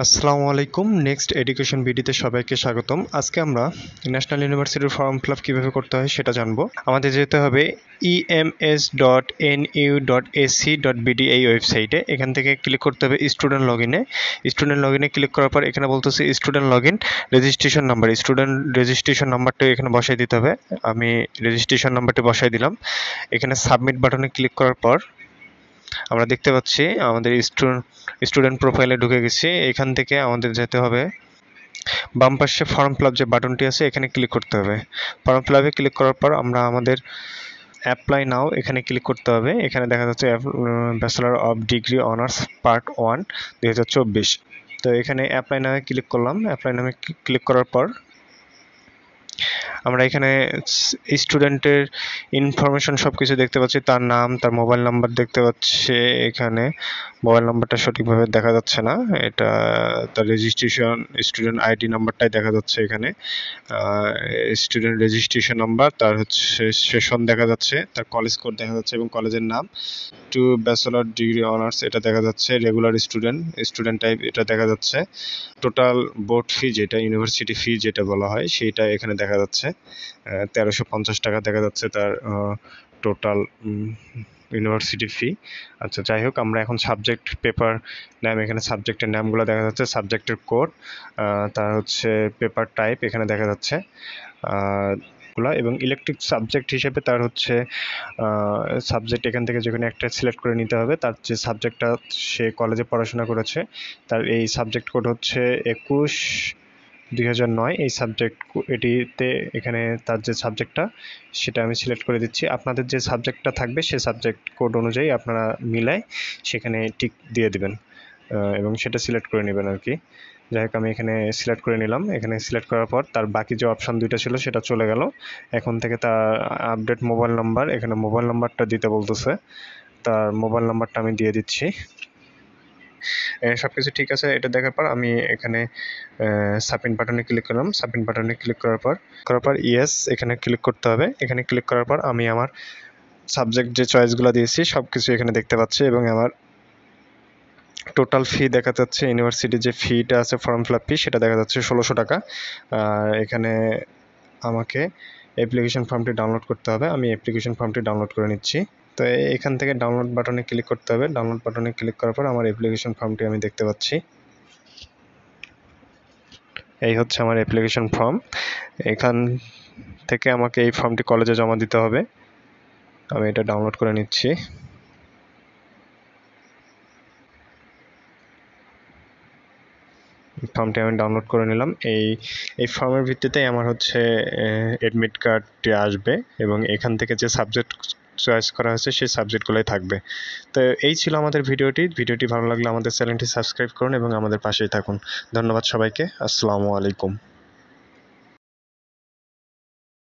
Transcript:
আসসালামু আলাইকুম। Next education ভিডিওতে সবাইকে স্বাগতম। আজকে আমরা ন্যাশনাল ইউনিভার্সিটির ফর্ম ফিল আপ কীভাবে করতে হয় সেটা জানবো। আমাদের যেতে হবে ems.nu.ac.bd এই ওয়েবসাইটে। এখান থেকে ক্লিক করতে হবে স্টুডেন্ট লগ ইনে। স্টুডেন্ট লগ ইনে ক্লিক করার পর এখানে বলতেছে student log in registration number. Student registration নাম্বারটা এখানে বসাই দিতে হবে। আমি রেজিস্ট্রেশন নাম্বারটি বসাই দিলাম। এখানে সাবমিট বাটনে ক্লিক করার পর আমরা দেখতে পাচ্ছি আমাদের স্টুডেন্ট প্রোফাইলে ঢুকে গেছি। এখান থেকে আমাদের যেতে হবে বাম পাশে ফর্ম ফিল আপ যে বাটনটি আছে এখানে ক্লিক করতে হবে। ফর্ম ফিল আপে ক্লিক করার পর আমরা আমাদের অ্যাপ্লাই নাও এখানে ক্লিক করতে হবে। এখানে দেখা যাচ্ছে bachelor of degree honours part 1 2024। তো এখানে অ্যাপ্লাই নামে ক্লিক করলাম। অ্যাপ্লাই নামে ক্লিক করার পর আমরা এখানে স্টুডেন্টের ইনফরমেশন সব কিছু দেখতে পাচ্ছি। তার নাম, তার মোবাইল নাম্বার দেখতে পাচ্ছি। এখানে মোবাইল নাম্বারটা সঠিকভাবে দেখা যাচ্ছে না, এটা তার রেজিস্ট্রেশন স্টুডেন্ট আইডি নাম্বারটাই দেখা যাচ্ছে। এখানে স্টুডেন্ট রেজিস্ট্রেশন নাম্বার, তার হচ্ছে সেশন দেখা যাচ্ছে, তার কলেজ কোড দেখা যাচ্ছে এবং কলেজের নাম, টু ব্যাচেলর ডিগ্রি অনার্স এটা দেখা যাচ্ছে, রেগুলার স্টুডেন্ট টাইপ এটা দেখা যাচ্ছে, টোটাল বোর্ড ফি যেটা ইউনিভার্সিটি ফি যেটা বলা হয় সেটা এখানে দেখা যাচ্ছে 1350 টাকা দেখা যাচ্ছে তার টোটাল ইউনিভার্সিটি ফি। আচ্ছা, যাই হোক, আমরা এখন সাবজেক্ট পেপার নাম, এখানে সাবজেক্টের নামগুলো দেখা যাচ্ছে, সাবজেক্টের কোড, তার হচ্ছে পেপার টাইপ এখানে দেখা যাচ্ছে এবং ইলেকট্রিক সাবজেক্ট হিসেবে তার হচ্ছে সাবজেক্ট এখান থেকে যেখানে একটা সিলেক্ট করে নিতে হবে। তার যে সাবজেক্টটা সে কলেজে পড়াশোনা করেছে তার এই সাবজেক্ট কোড হচ্ছে 21/2009। এই সাবজেক্ট এটিতে এখানে তার যে সাবজেক্টটা সেটা আমি সিলেক্ট করে দিচ্ছি। আপনাদের যে সাবজেক্টটা থাকবে সেই সাবজেক্ট কোড অনুযায়ী আপনারা মিলায় সেখানে টিক দিয়ে দিবেন এবং সেটা সিলেক্ট করে নেবেন আর কি। যাই হোক, আমি এখানে সিলেক্ট করে নিলাম। এখানে সিলেক্ট করার পর তার বাকি যে অপশান দুইটা ছিল সেটা চলে গেল। এখন থেকে তার আপডেট মোবাইল নাম্বার, এখানে মোবাইল নাম্বারটা দিতে বলতেছে, তার মোবাইল নাম্বারটা আমি দিয়ে দিচ্ছি। সব কিছু ঠিক আছে। এটা দেখার পর আমি এখানে সাবমিট বাটনে ক্লিক করলাম। সাবমিট বাটনে ক্লিক করার পর ইয়েস এখানে ক্লিক করতে হবে। এখানে ক্লিক করার পর আমি আমার সাবজেক্ট যে চয়েসগুলো দিয়েছি সব কিছু এখানে দেখতে পাচ্ছি এবং আমার টোটাল ফি দেখা যাচ্ছে, ইউনিভার্সিটির যে ফিটা আছে ফর্ম ফিল আপ ফি সেটা দেখা যাচ্ছে 1600 টাকা। আর এখানে আমাকে অ্যাপ্লিকেশন ফর্মটি ডাউনলোড করতে হবে। আমি অ্যাপ্লিকেশন ফর্মটি ডাউনলোড করে নিচ্ছি। তো এখান থেকে ডাউনলোড বাটনে ক্লিক করতে হবে। ডাউনলোড বাটনে ক্লিক করার পর আমার অ্যাপ্লিকেশন ফর্মটি আমি দেখতে পাচ্ছি। এই হচ্ছে আমার অ্যাপ্লিকেশন ফর্ম। এখান থেকে আমাকে এই ফর্মটি কলেজে জমা দিতে হবে। আমি এটা ডাউনলোড করে নিচ্ছি। ফর্মটি আমি ডাউনলোড করে নিলাম। এই ফর্মের ভিত্তিতেই আমার হচ্ছে অ্যাডমিট কার্ডটি আসবে এবং এখান থেকে যে সাবজেক্ট চয়েস করা হয়েছে সেই সাবজেক্টগুলোই থাকবে। তো এই ছিল আমাদের ভিডিওটি ভালো লাগলে আমাদের চ্যানেলটি সাবস্ক্রাইব করুন এবং আমাদের পাশেই থাকুন। ধন্যবাদ সবাইকে। আসসালামু আলাইকুম।